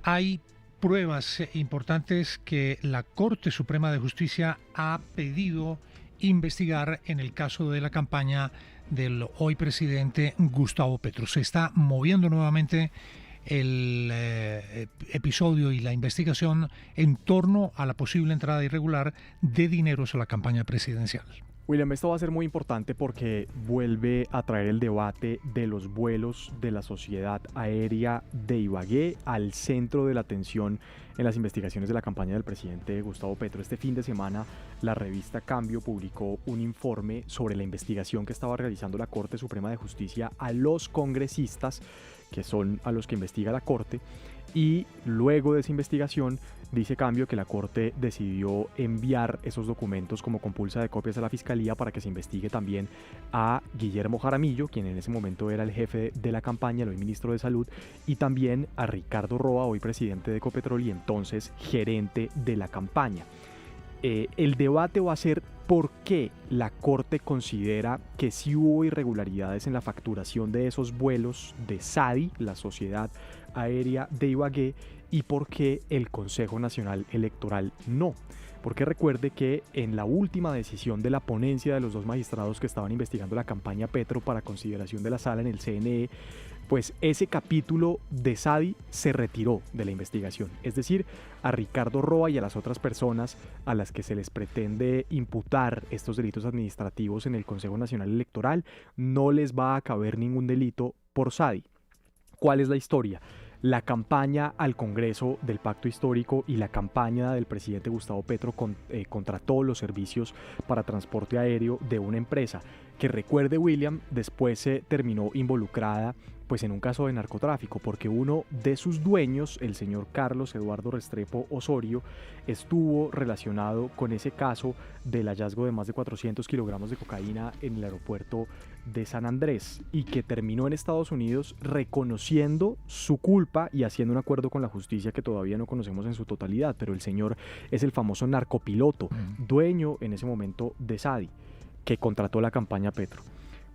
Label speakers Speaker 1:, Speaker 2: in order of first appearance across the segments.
Speaker 1: Hay pruebas importantes que la Corte Suprema de Justicia ha pedido investigar en el caso de la campaña del hoy presidente Gustavo Petro. Se está moviendo nuevamente el episodio y la investigación en torno a la posible entrada irregular de dineros a la campaña presidencial.
Speaker 2: William, esto va a ser muy importante porque vuelve a traer el debate de los vuelos de la Sociedad Aérea de Ibagué al centro de la atención en las investigaciones de la campaña del presidente Gustavo Petro. Este fin de semana, la revista Cambio publicó un informe sobre la investigación que estaba realizando la Corte Suprema de Justicia a los congresistas, que son a los que investiga la Corte, y luego de esa investigación dice Cambio que la Corte decidió enviar esos documentos como compulsa de copias a la Fiscalía para que se investigue también a Guillermo Jaramillo, quien en ese momento era el jefe de la campaña, el hoy ministro de Salud, y también a Ricardo Roa, hoy presidente de Ecopetrol y entonces gerente de la campaña. El debate va a ser por qué la Corte considera que sí hubo irregularidades en la facturación de esos vuelos de SADI, la Sociedad Aérea de Ibagué, y por qué el Consejo Nacional Electoral no. Porque recuerde que en la última decisión de la ponencia de los dos magistrados que estaban investigando la campaña Petro para consideración de la sala en el CNE, pues ese capítulo de SADI se retiró de la investigación. Es decir, a Ricardo Roa y a las otras personas a las que se les pretende imputar estos delitos administrativos en el Consejo Nacional Electoral no les va a caber ningún delito por SADI. ¿Cuál es la historia? La campaña al Congreso del Pacto Histórico y la campaña del presidente Gustavo Petro contrató los servicios para transporte aéreo de una empresa que, recuerde William, después se terminó involucrada pues en un caso de narcotráfico, porque uno de sus dueños, el señor Carlos Eduardo Restrepo Osorio, estuvo relacionado con ese caso del hallazgo de más de 400 kilogramos de cocaína en el aeropuerto de San Andrés y que terminó en Estados Unidos reconociendo su culpa y haciendo un acuerdo con la justicia que todavía no conocemos en su totalidad, pero el señor es el famoso narcopiloto, dueño en ese momento de SADI, que contrató la campaña Petro.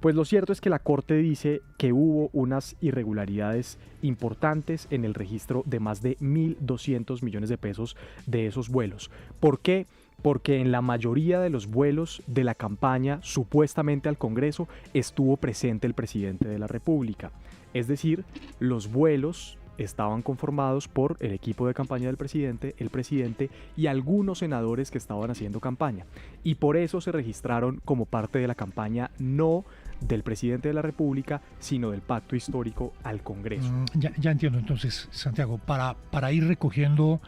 Speaker 2: Pues lo cierto es que la Corte dice que hubo unas irregularidades importantes en el registro de más de 1.200 millones de pesos de esos vuelos. ¿Por qué? Porque en la mayoría de los vuelos de la campaña, supuestamente al Congreso, estuvo presente el presidente de la República. Es decir, los vuelos estaban conformados por el equipo de campaña del presidente, el presidente y algunos senadores que estaban haciendo campaña. Y por eso se registraron como parte de la campaña, no del presidente de la República, sino del pacto histórico al Congreso.
Speaker 1: Ya entiendo entonces, Santiago, para ir recogiendo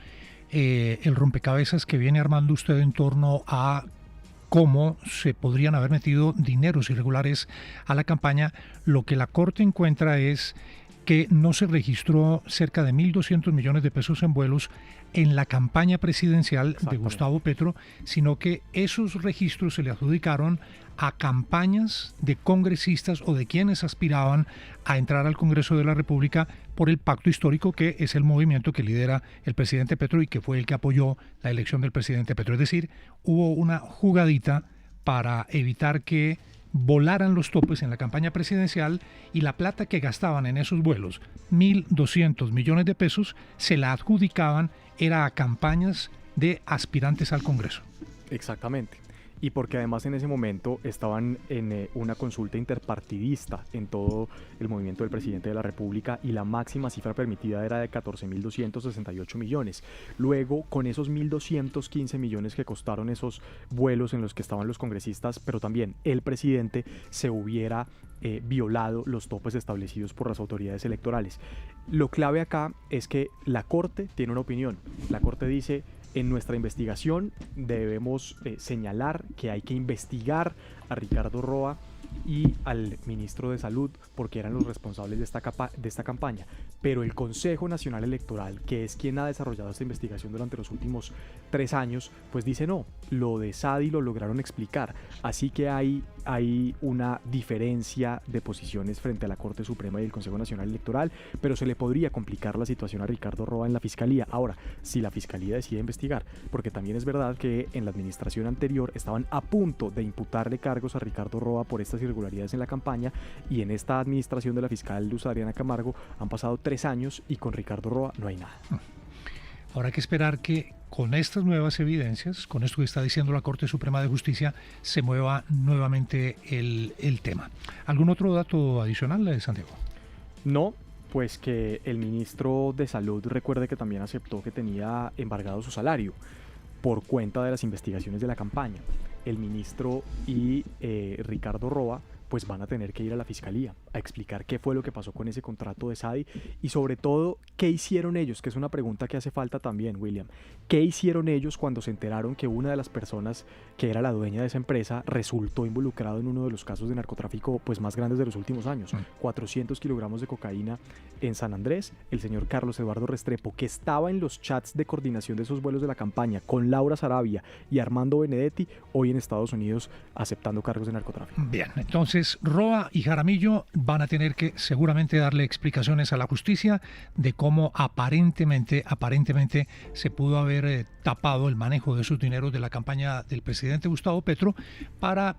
Speaker 1: el rompecabezas que viene armando usted en torno a cómo se podrían haber metido dineros irregulares a la campaña, lo que la Corte encuentra es que no se registró cerca de 1.200 millones de pesos en vuelos en la campaña presidencial de Gustavo Petro, sino que esos registros se le adjudicaron a campañas de congresistas o de quienes aspiraban a entrar al Congreso de la República por el Pacto Histórico, que es el movimiento que lidera el presidente Petro y que fue el que apoyó la elección del presidente Petro. Es decir, hubo una jugadita para evitar que volaran los topes en la campaña presidencial y la plata que gastaban en esos vuelos, 1.200 millones de pesos, se la adjudicaban era a campañas de aspirantes al Congreso.
Speaker 2: Exactamente. Y porque además en ese momento estaban en una consulta interpartidista en todo el movimiento del presidente de la República y la máxima cifra permitida era de 14.268 millones. Luego, con esos 1.215 millones que costaron esos vuelos en los que estaban los congresistas, pero también el presidente, se hubiera violado los topes establecidos por las autoridades electorales. Lo clave acá es que la Corte tiene una opinión. La Corte dice: en nuestra investigación debemos señalar que hay que investigar a Ricardo Roa y al ministro de Salud porque eran los responsables de esta campaña. Pero el Consejo Nacional Electoral, que es quien ha desarrollado esta investigación durante los últimos 3 años, pues dice no, lo de SADI lo lograron explicar. Así que hay hay una diferencia de posiciones frente a la Corte Suprema y el Consejo Nacional Electoral, pero se le podría complicar la situación a Ricardo Roa en la Fiscalía. Ahora, si la Fiscalía decide investigar, porque también es verdad que en la administración anterior estaban a punto de imputarle cargos a Ricardo Roa por estas irregularidades en la campaña, y en esta administración de la fiscal Luz Adriana Camargo han pasado 3 años y con Ricardo Roa no hay nada.
Speaker 1: Habrá que esperar que con estas nuevas evidencias, con esto que está diciendo la Corte Suprema de Justicia, se mueva nuevamente el tema. ¿Algún otro dato adicional, Santiago?
Speaker 2: No, pues que el ministro de Salud, recuerde que también aceptó que tenía embargado su salario por cuenta de las investigaciones de la campaña. El ministro y Ricardo Roa pues van a tener que ir a la Fiscalía a explicar qué fue lo que pasó con ese contrato de SADI y sobre todo qué hicieron ellos, que es una pregunta que hace falta también, William. ¿Qué hicieron ellos cuando se enteraron que una de las personas que era la dueña de esa empresa resultó involucrado en uno de los casos de narcotráfico pues más grandes de los últimos años? 400 kilogramos de cocaína en San Andrés. El señor Carlos Eduardo Restrepo, que estaba en los chats de coordinación de esos vuelos de la campaña con Laura Sarabia y Armando Benedetti, hoy en Estados Unidos aceptando cargos de narcotráfico.
Speaker 1: Bien, entonces Roa y Jaramillo van a tener que seguramente darle explicaciones a la justicia de cómo aparentemente se pudo haber tapado el manejo de sus dineros de la campaña del presidente Gustavo Petro para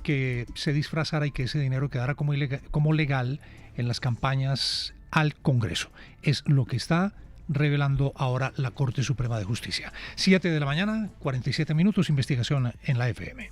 Speaker 1: que se disfrazara y que ese dinero quedara como legal en las campañas al Congreso. Es lo que está revelando ahora la Corte Suprema de Justicia. 7 de la mañana, 47 minutos, investigación en la FM.